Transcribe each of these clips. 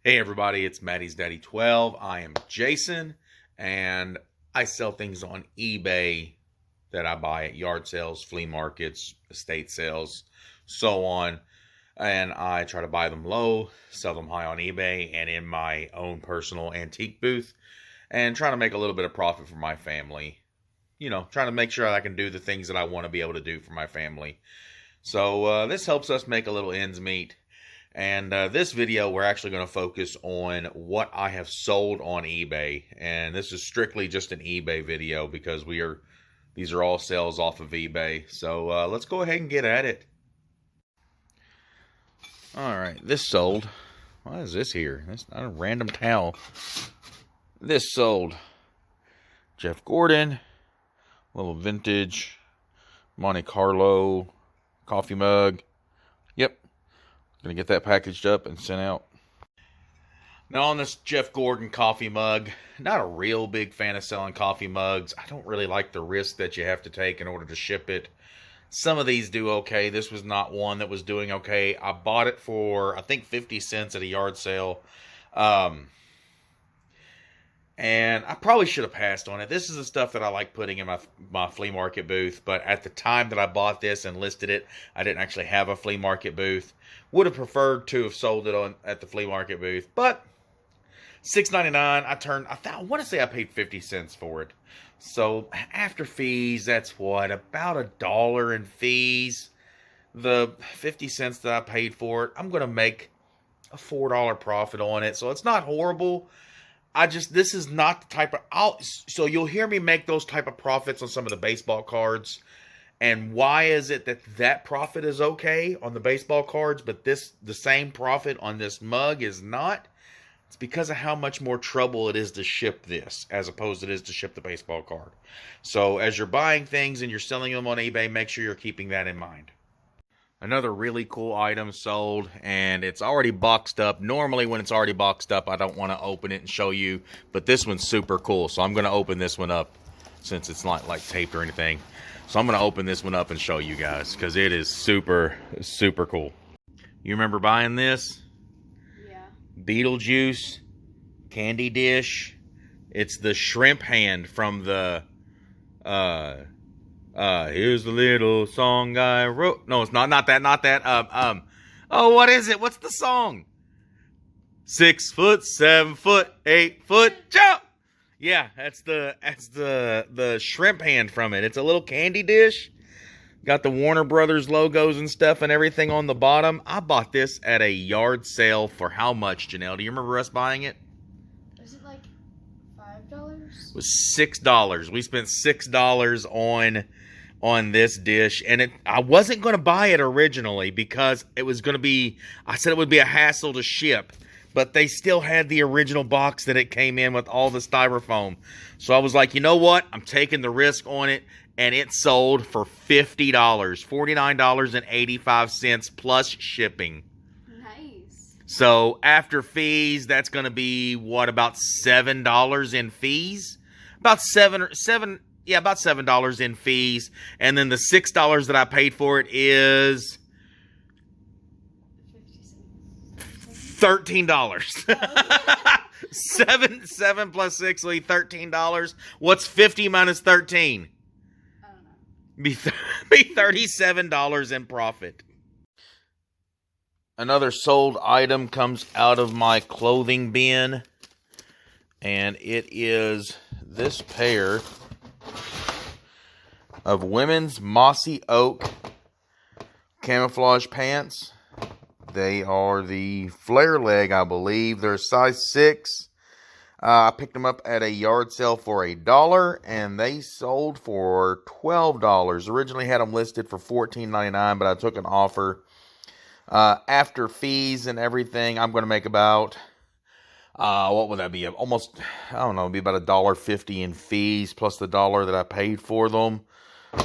Hey everybody, it's Maddie's Daddy 12. I am Jason, and I sell things on eBay that I buy at yard sales, flea markets, estate sales, so on. And I try to buy them low, sell them high on eBay and in my own personal antique booth, and trying to make a little bit of profit for my family. Trying to make sure I can do the things that I want to be able to do for my family. So this helps us make a little ends meet. And this video, we're actually going to focus on what I have sold on eBay. And this is strictly just an eBay video because these are all sales off of eBay. So let's go ahead and get at it. All right, this sold. What is this here? That's not a random towel. This sold. Jeff Gordon, a little vintage Monte Carlo coffee mug. Yep. Gonna get that packaged up and sent out. Now on this Jeff Gordon coffee mug, not a real big fan of selling coffee mugs. I don't really like the risk that you have to take in order to ship it. Some of these do okay. This was not one that was doing okay. I bought it for, I think, 50 cents at a yard sale. And I probably should have passed on it. This is the stuff that I like putting in my flea market booth. But at the time that I bought this and listed it, I didn't actually have a flea market booth. Would have preferred to have sold it at the flea market booth. But $6.99, I want to say I paid 50 cents for it. So after fees, that's what? About $1 in fees. The 50 cents that I paid for it, I'm going to make a $4 profit on it. So it's not horrible. This is not the type of, so you'll hear me make those type of profits on some of the baseball cards. And why is it that profit is okay on the baseball cards, but the same profit on this mug is not? It's because of how much more trouble it is to ship this as opposed to it is to ship the baseball card. So as you're buying things and you're selling them on eBay, make sure you're keeping that in mind. Another really cool item sold, and it's already boxed up. Normally when it's already boxed up, I don't want to open it and show you, but this one's super cool, so I'm going to open this one up since it's not like taped or anything. So I'm going to open this one up and show you guys because it is super, super cool. You remember buying this? Yeah. Beetlejuice candy dish. It's the shrimp hand from the here's the little song I wrote. No, it's not that. Oh, what is it? What's the song? 6 foot, 7 foot, 8 foot, jump. Yeah, that's the shrimp hand from it. It's a little candy dish. Got the Warner Brothers logos and stuff and everything on the bottom. I bought this at a yard sale for how much, Janelle? Do you remember us buying it? Was it like $5? It was $6. We spent $6 on this dish, and I wasn't going to buy it originally because it was going to be, I said it would be a hassle to ship, but they still had the original box that it came in with all the styrofoam. So I was like, you know what? I'm taking the risk on it, and it sold for $50, $49.85 plus shipping. Nice. So after fees, that's going to be what, about $7 in fees? About about $7 in fees. And then the $6 that I paid for it is $13. Seven plus 6 will be $13. What's 50 minus 13? I don't know. Be $37 in profit. Another sold item comes out of my clothing bin, and it is this pair of women's mossy oak camouflage pants. They are the flare leg, I believe. They're size 6. I picked them up at a yard sale for $1, and they sold for $12. Originally had them listed for $14.99, but I took an offer. After fees and everything, I'm going to make about, what would that be? Almost, I don't know, it'd be about $1.50 in fees plus the $1 that I paid for them.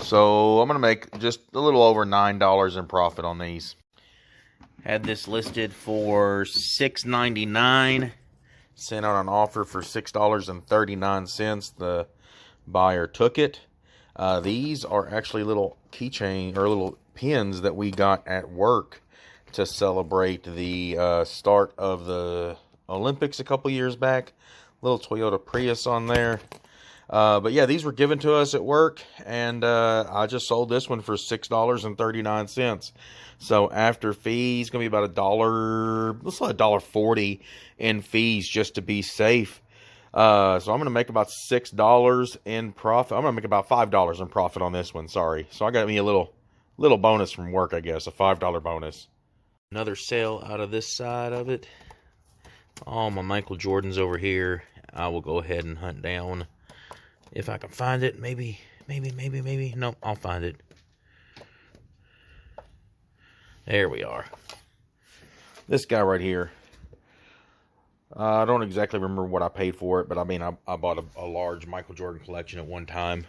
So I'm going to make just a little over $9 in profit on these. Had this listed for $6.99. Sent out an offer for $6.39. The buyer took it. These are actually little keychain or little pins that we got at work to celebrate the start of the Olympics a couple years back. Little Toyota Prius on there. But yeah, these were given to us at work, and I just sold this one for $6.39. So after fees, gonna be about $1. Let's say $1.40 in fees just to be safe. So I'm gonna make about $6 in profit. I'm gonna make about $5 in profit on this one. Sorry. So I got me a little bonus from work, I guess, a $5 bonus. Another sale out of this side of it. All my Michael Jordans over here. I will go ahead and hunt down if I can find it. Maybe. Nope, I'll find it. There we are. This guy right here. I don't exactly remember what I paid for it, but I mean, I bought a large Michael Jordan collection at one time.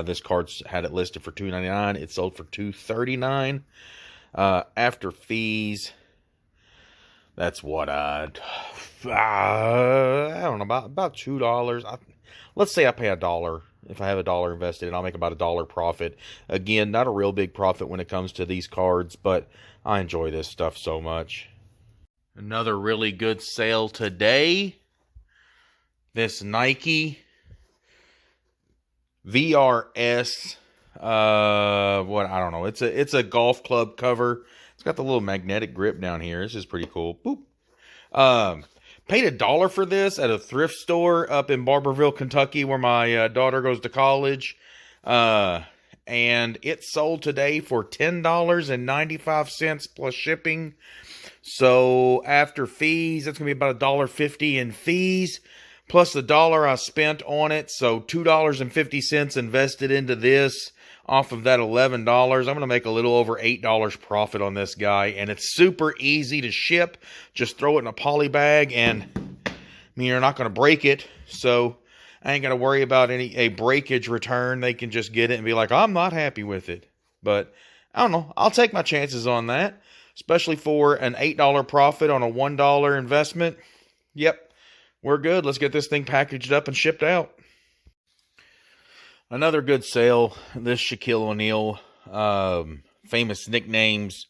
This card's had it listed for $2.99. It sold for $2.39. After fees, that's what I don't know, about $2. Let's say I pay $1. If I have $1 invested, and I'll make about $1 profit. Again, not a real big profit when it comes to these cards, but I enjoy this stuff so much. Another really good sale today. This Nike VRS. I don't know. It's a golf club cover. It's got the little magnetic grip down here. This is pretty cool. Boop. Paid $1 for this at a thrift store up in Barberville, Kentucky, where my daughter goes to college. And it sold today for $10.95 plus shipping. So after fees, that's going to be about $1.50 in fees, plus the $1 I spent on it. So $2.50 invested into this off of that $11. I'm going to make a little over $8 profit on this guy. And it's super easy to ship. Just throw it in a poly bag, and I mean, you're not going to break it. So I ain't got to worry about a breakage return. They can just get it and be like, I'm not happy with it. But I don't know. I'll take my chances on that. Especially for an $8 profit on a $1 investment. Yep, we're good. Let's get this thing packaged up and shipped out. Another good sale. This Shaquille O'Neal, famous nicknames,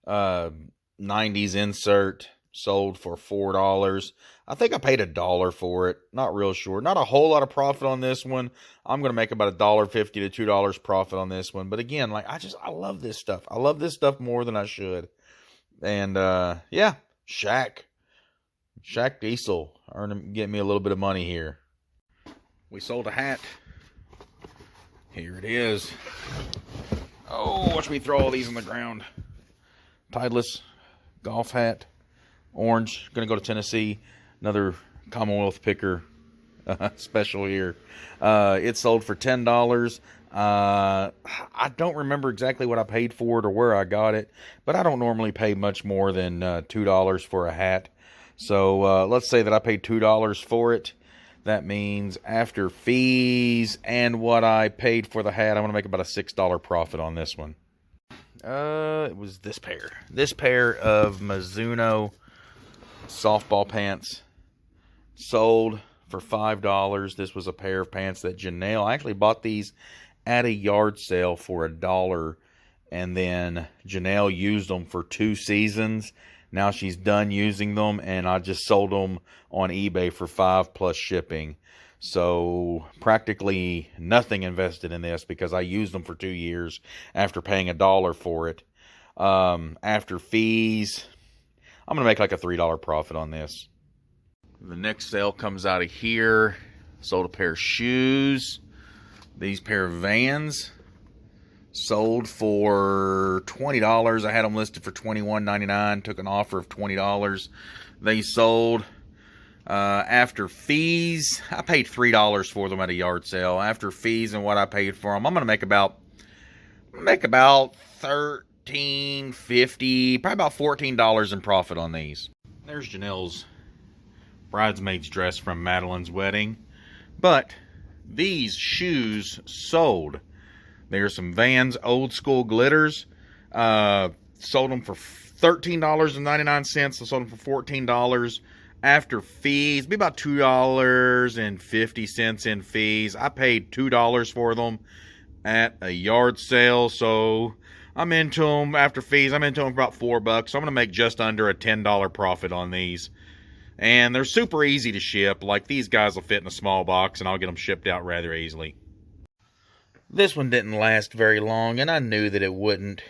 90s insert, sold for $4. I think I paid $1 for it. Not real sure. Not a whole lot of profit on this one. I'm going to make about $1.50 to $2 profit on this one. But again, like I love this stuff. I love this stuff more than I should. And yeah, Shaq Diesel, getting me a little bit of money here. We sold a hat. Here it is. Oh, watch me throw all these on the ground. Titleist golf hat, orange. Gonna go to Tennessee. Another Commonwealth picker special here. It sold for $10. I don't remember exactly what I paid for it or where I got it, but I don't normally pay much more than $2 for a hat. So let's say that I paid $2 for it. That means after fees and what I paid for the hat, I'm going to make about a $6 profit on this one. It was this pair. This pair of Mizuno softball pants sold for $5. This was a pair of pants that Janelle, I actually bought these at a yard sale for $1, and then Janelle used them for 2 seasons. Now she's done using them, and I just sold them on eBay for $5 plus shipping. So practically nothing invested in this because I used them for 2 years after paying $1 for it. After fees, I'm going to make like a $3 profit on this. The next sale comes out of here. Sold a pair of shoes. These pair of Vans sold for $20. I had them listed for $21.99. Took an offer of $20. They sold. After fees, I paid $3 for them at a yard sale. After fees and what I paid for them, I'm going to make about $13.50, probably about $14 in profit on these. There's Janelle's bridesmaid's dress from Madeline's wedding. But these shoes sold. There's some Vans old school glitters. Sold them for $13.99. I sold them for $14. After fees, be about $2.50 in fees. I paid $2 for them at a yard sale. So I'm into them after fees. I'm into them for about $4. So I'm going to make just under a $10 profit on these. And they're super easy to ship. Like, these guys will fit in a small box, and I'll get them shipped out rather easily. This one didn't last very long, and I knew that it wouldn't.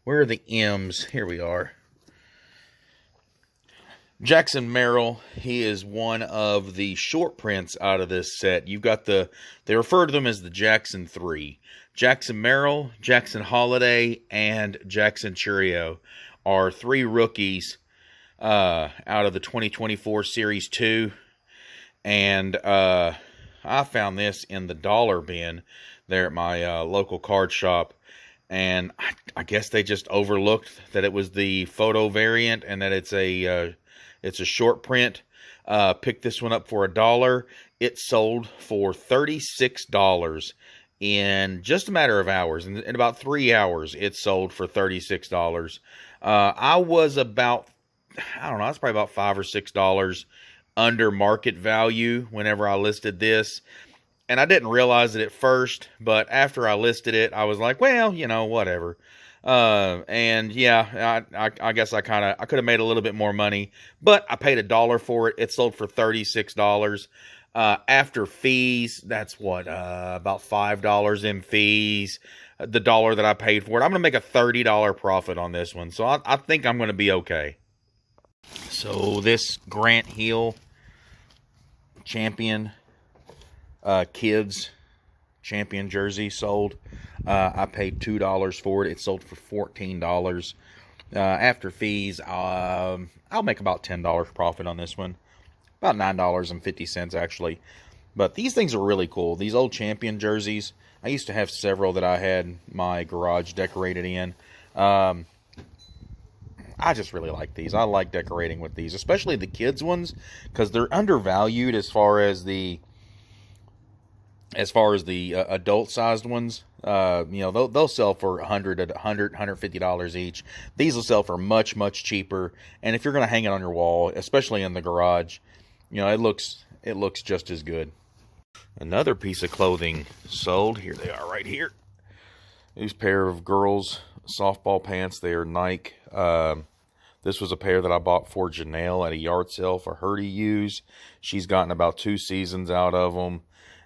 Where are the M's? Here we are. Jackson Merrill, he is one of the short prints out of this set. You've got they refer to them as the Jackson 3. Jackson Merrill, Jackson Holiday, and Jackson Chourio are 3 rookies out of the 2024 Series 2. And I found this in the dollar bin there at my local card shop. And I guess they just overlooked that it was the photo variant and that it's a short print. Picked this one up for $1. It sold for $36 in just a matter of hours. In about 3 hours, it sold for $36. I was about, I don't know, it's probably about $5 or $6 under market value whenever I listed this. And I didn't realize it at first, but after I listed it, I was like, well, you know, whatever. And yeah, I guess I could have made a little bit more money, but I paid $1 for it. It sold for $36. After fees, that's what, about $5 in fees. The $1 that I paid for it, I'm going to make a $30 profit on this one. So I think I'm going to be okay. So this Grant Hill champion, kids champion jersey sold. I paid $2 for it. It sold for $14. After fees, I'll make about $10 profit on this one. About $9.50 actually. But these things are really cool. These old champion jerseys. I used to have several that I had my garage decorated in. I just really like these. I like decorating with these, especially the kids ones, because they're undervalued as far as the adult-sized ones. You know, they'll sell for $150 each. These will sell for much, much cheaper. And if you're going to hang it on your wall, especially in the garage, you know, it looks just as good. Another piece of clothing sold. Here they are right here. These pair of girls' softball pants. They are Nike. This was a pair that I bought for Janelle at a yard sale for her to use. She's gotten about 2 seasons out of them.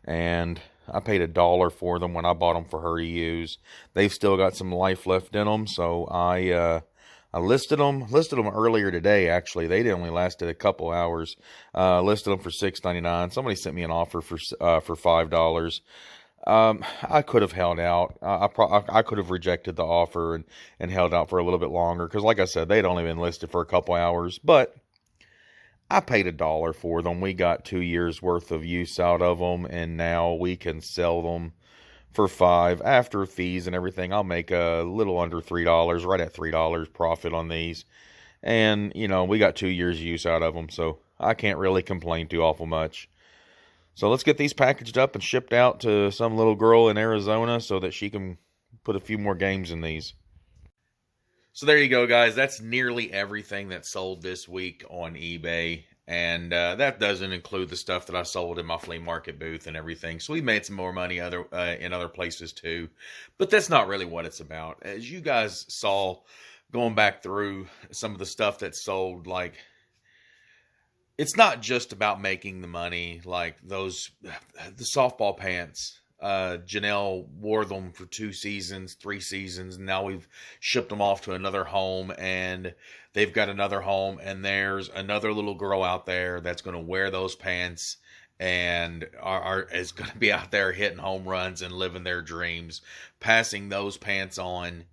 And I paid $1 for them when I bought them for her to use. They've still got some life left in them, so I listed them earlier today. Actually, they only lasted a couple hours. Listed them for $6.99. Somebody sent me an offer for $5. I could have held out. I could have rejected the offer and held out for a little bit longer because, like I said, they'd only been listed for a couple hours, but I paid $1 for them. We got 2 years worth of use out of them, and now we can sell them for $5 after fees and everything. I'll make a little under $3, right at $3 profit on these. And, you know, we got 2 years use out of them, so I can't really complain too awful much. So let's get these packaged up and shipped out to some little girl in Arizona so that she can put a few more games in these. So there you go, guys. That's nearly everything that sold this week on eBay. And that doesn't include the stuff that I sold in my flea market booth and everything. So we made some more money in other places too. But that's not really what it's about. As you guys saw going back through some of the stuff that sold, like, it's not just about making the money. Like the softball pants. Janelle wore them for 2 seasons, 3 seasons, and now we've shipped them off to another home, and they've got another home, and there's another little girl out there that's going to wear those pants and is going to be out there hitting home runs and living their dreams, passing those pants on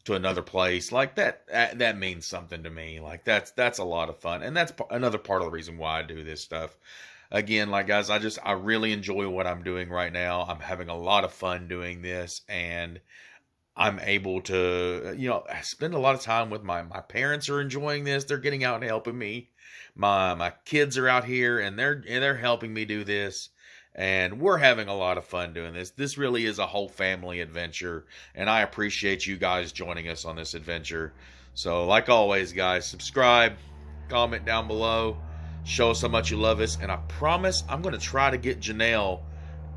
to another place. Like that means something to me. Like that's a lot of fun, and that's another part of the reason why I do this stuff. Again, like, guys, I really enjoy what I'm doing right now. I'm having a lot of fun doing this, and I'm able to, you know, spend a lot of time with my parents are enjoying this. They're getting out and helping me. My kids are out here, and they're helping me do this, and we're having a lot of fun doing this. This really is a whole family adventure, and I appreciate you guys joining us on this adventure. So, like always, guys, subscribe, comment down below. Show us how much you love us, and I promise I'm going to try to get Janelle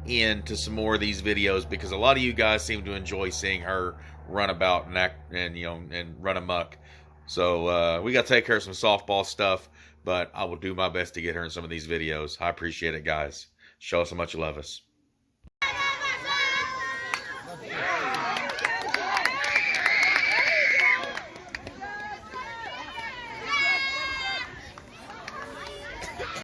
into some more of these videos because a lot of you guys seem to enjoy seeing her run about and act and run amok. So we got to take care of some softball stuff. but I will do my best to get her in some of these videos. I appreciate it, guys. Show us how much you love us.